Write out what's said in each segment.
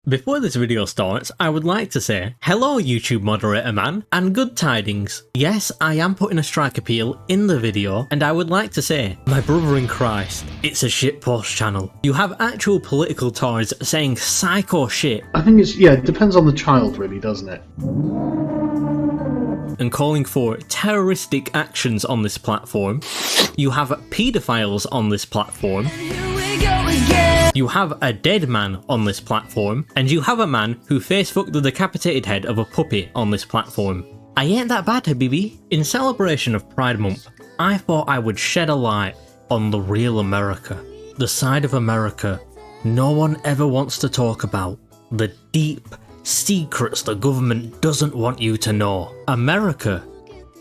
Before this video starts, I would like to say, hello YouTube moderator man, and good tidings. Yes, I am putting a strike appeal in the video, and I would like to say, my brother in Christ, it's a shitpost channel. You have actual political toys saying psycho shit. I think it depends on the child really, doesn't it? And calling for terroristic actions on this platform. You have paedophiles on this platform. You have a dead man on this platform, and you have a man who face-fucked the decapitated head of a puppy on this platform. I ain't that bad, Habibi. In celebration of Pride Month, I thought I would shed a light on the real America. The side of America no one ever wants to talk about. The deep secrets the government doesn't want you to know. America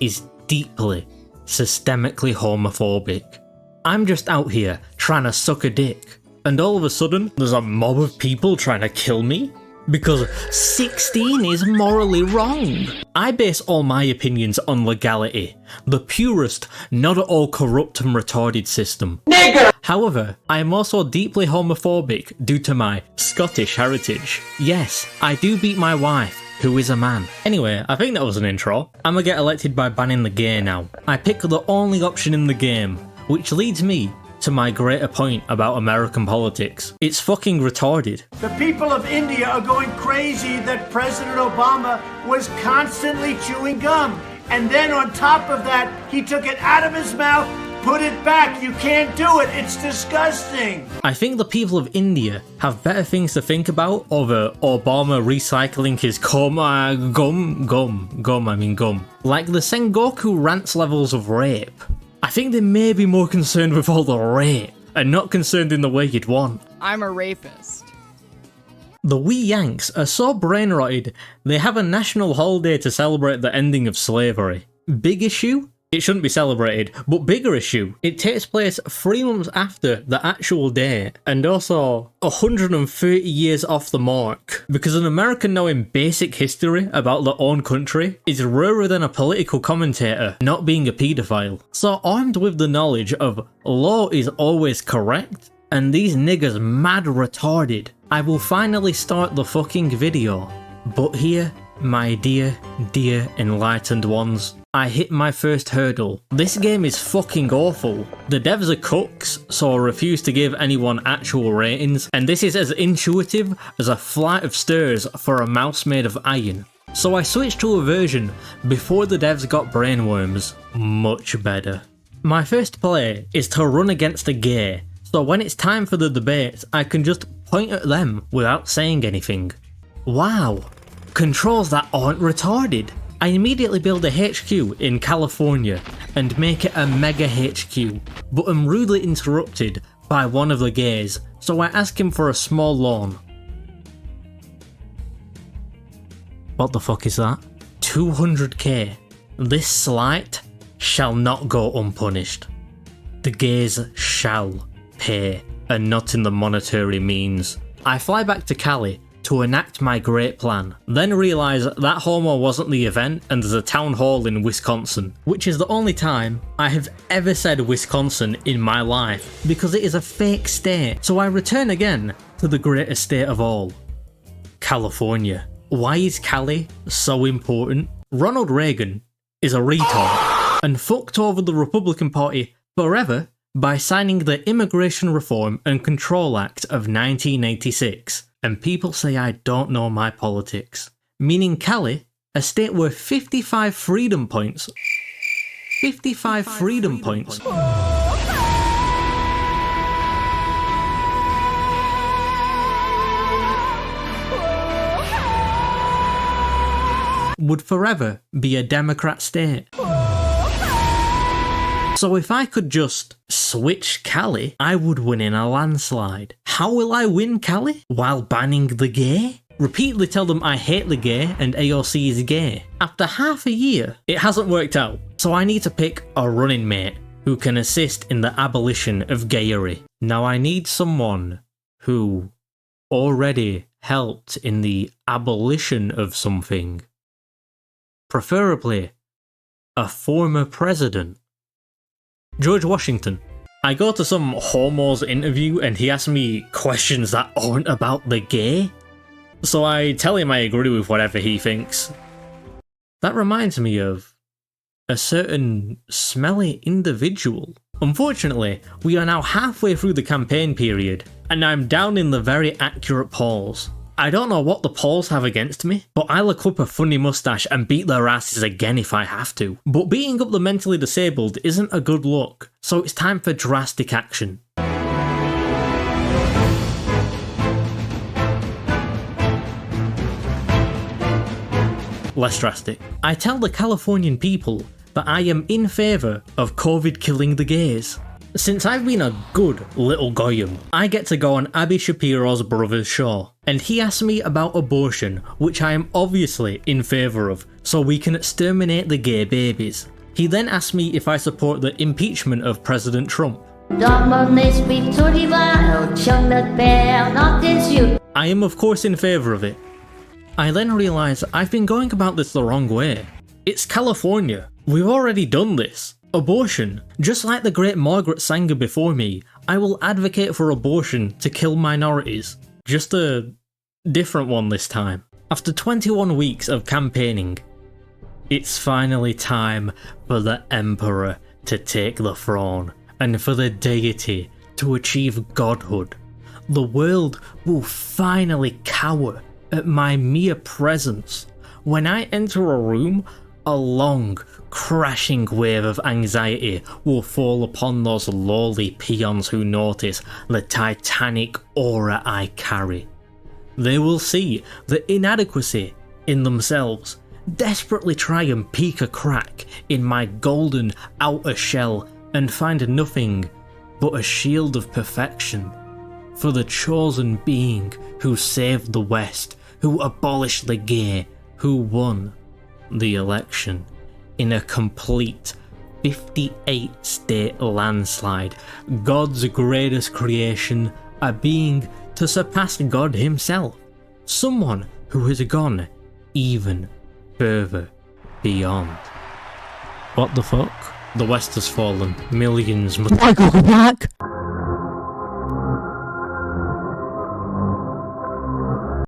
is deeply, systemically homophobic. I'm just out here trying to suck a dick, and all of a sudden there's a mob of people trying to kill me? Because 16 is morally wrong. I base all my opinions on legality, the purest, not at all corrupt and retarded system. Nigger! However, I am also deeply homophobic due to my Scottish heritage. Yes, I do beat my wife, who is a man. Anyway, I think that was an intro. I'ma get elected by banning the gay now. I pick the only option in the game, which leads me to my greater point about American politics. It's fucking retarded. The people of India are going crazy that President Obama was constantly chewing gum. And then on top of that, he took it out of his mouth, put it back. You can't do it. It's disgusting. I think the people of India have better things to think about over Obama recycling his gum. Like the Sengoku rants levels of rape. I think they may be more concerned with all the rape, and not concerned in the way you'd want. I'm a rapist. The wee Yanks are so brain-rotted, they have a national holiday to celebrate the ending of slavery. Big issue? It shouldn't be celebrated, but bigger issue, it takes place 3 months after the actual day, and also 130 years off the mark, because an American knowing basic history about their own country is rarer than a political commentator not being a paedophile. So armed with the knowledge of law is always correct, and these niggers mad retarded, I will finally start the fucking video. But here, my dear enlightened ones, I hit my first hurdle. This game is fucking awful. The devs are cooks, so I refuse to give anyone actual ratings, and this is as intuitive as a flight of stairs for a mouse made of iron. So I switched to a version before the devs got brainworms. Much better. My first play is to run against a gay, so when it's time for the debates, I can just point at them without saying anything. Wow. Controls that aren't retarded. I immediately build a HQ in California and make it a mega HQ, but am rudely interrupted by one of the gays, so I ask him for a small loan. What the fuck is that? 200k. This slight shall not go unpunished. The gays shall pay, and not in the monetary means. I fly back to Cali to enact my great plan, then realise that homo wasn't the event and there's a town hall in Wisconsin, which is the only time I have ever said Wisconsin in my life, because it is a fake state. So I return again to the greatest state of all, California. Why is Cali so important? Ronald Reagan is a retard and fucked over the Republican Party forever by signing the Immigration Reform and Control Act of 1986. And people say I don't know my politics. Meaning Cali, a state worth 55 freedom points. 55 freedom points. Would forever be a Democrat state. So if I could just switch Cali, I would win in a landslide. How will I win Cali? While banning the gay? Repeatedly tell them I hate the gay and AOC is gay. After half a year, it hasn't worked out, so I need to pick a running mate who can assist in the abolition of gayery. Now I need someone who already helped in the abolition of something. Preferably a former president. George Washington. I go to some homo's interview and he asks me questions that aren't about the gay. So I tell him I agree with whatever he thinks. That reminds me of a certain smelly individual. Unfortunately, we are now halfway through the campaign period, and I'm down in the very accurate polls. I don't know what the polls have against me, but I'll look up a funny mustache and beat their asses again if I have to. But beating up the mentally disabled isn't a good look, so it's time for drastic action. Less drastic. I tell the Californian people that I am in favour of COVID killing the gays. Since I've been a good little goyim, I get to go on Abby Shapiro's brother's show, and he asked me about abortion, which I am obviously in favour of, so we can exterminate the gay babies. He then asked me if I support the impeachment of President Trump. I am of course in favour of it. I then realise I've been going about this the wrong way. It's California. We've already done this. Abortion. Just like the great Margaret Sanger before me, I will advocate for abortion to kill minorities. Just a different one this time. After 21 weeks of campaigning, it's finally time for the Emperor to take the throne, and for the deity to achieve godhood. The world will finally cower at my mere presence. When I enter a room, a long, crashing wave of anxiety will fall upon those lowly peons who notice the titanic aura I carry. They will see the inadequacy in themselves, desperately try and peek a crack in my golden outer shell, and find nothing but a shield of perfection. For the chosen being who saved the West, who abolished the gay, who won the election in a complete 58-state landslide, God's greatest creation, a being to surpass God himself, someone who has gone even further beyond. What the fuck? The West has fallen. Millions must- I go back!